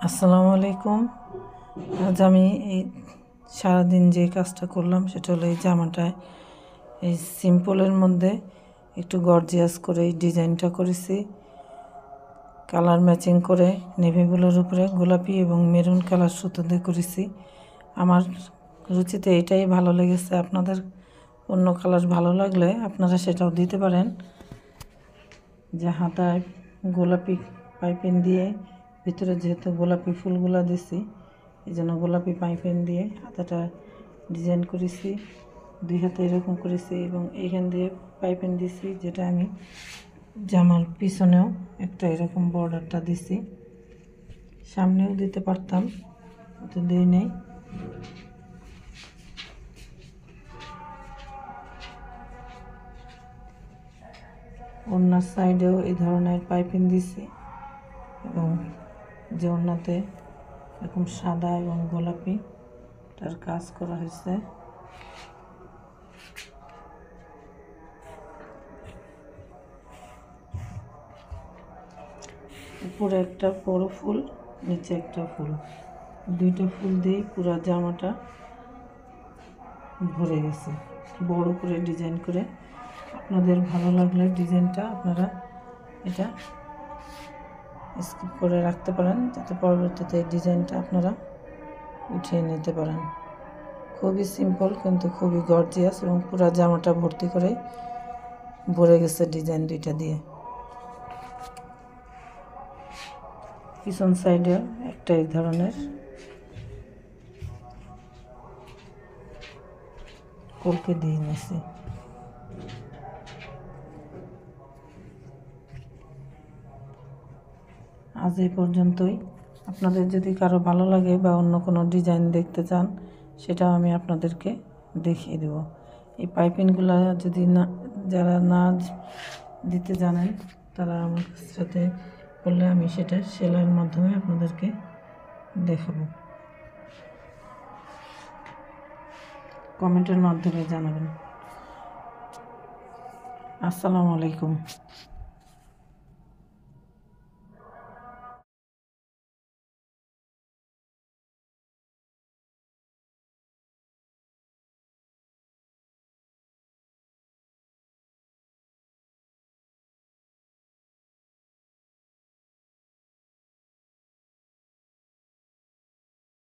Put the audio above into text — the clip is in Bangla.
আসসালামু আলাইকুম। আজ আমি এই সারাদিন যে কাজটা করলাম সেটা হলো এই জামাটায় এই সিম্পলের মধ্যে একটু গর্জিয়াস করে এই ডিজাইনটা করেছি। কালার ম্যাচিং করে নেভি ব্লুর উপরে গোলাপি এবং মেরুন কালার সুতো দিয়ে করেছি। আমার রুচিতে এটাই ভালো লেগেছে। আপনাদের অন্য কালার ভালো লাগলে আপনারা সেটাও দিতে পারেন। যে হাতায় গোলাপি পাইপিং দিয়ে ভিতরে যেহেতু গোলাপি ফুলগুলা দিছি এই জন্য গোলাপি পাইপিং দিয়ে হাতাটা ডিজাইন করেছি। দুই হাতে এরকম করেছি এবং এইখান দিয়ে পাইপিং দিছি, যেটা আমি জামার পিছনেও একটা এরকম বর্ডারটা দিছি। সামনেও দিতে পারতাম, তো দিই নেই। ওড়নার সাইডেও এই ধরনের পাইপিং দিছি এবং যে ওড়নাতে এরকম সাদা এবং গোলাপি তার কাজ করা হয়েছে। উপরে একটা বড় ফুল, নিচে একটা ফুল, দুইটা ফুল দিয়ে পুরো জামাটা ভরে গেছে বড় করে ডিজাইন করে। আপনাদের ভালো লাগলে ডিজাইনটা আপনারা এটা স্কিপ করে রাখতে পারেন, যাতে পরবর্তীতে এই ডিজাইনটা আপনারা উঠিয়ে নিতে পারেন। খুবই সিম্পল কিন্তু খুবই গর্জিয়াস এবং পুরো জামাটা ভর্তি করে ভরে গেছে ডিজাইন দুইটা দিয়ে। পিছন সাইডে একটা এই ধরনের কলকে দিয়ে নিয়েছি। আজ এই পর্যন্তই। আপনাদের যদি কারো ভালো লাগে বা অন্য কোনো ডিজাইন দেখতে চান সেটাও আমি আপনাদেরকে দেখিয়ে দেব। এই পাইপিংগুলো যদি না যারা না দিতে জানেন তারা আমার সাথে বললে আমি সেটা সেলাইয়ের মাধ্যমে আপনাদেরকে দেখাবো। কমেন্টের মাধ্যমে জানাবেন। আসসালামু আলাইকুম।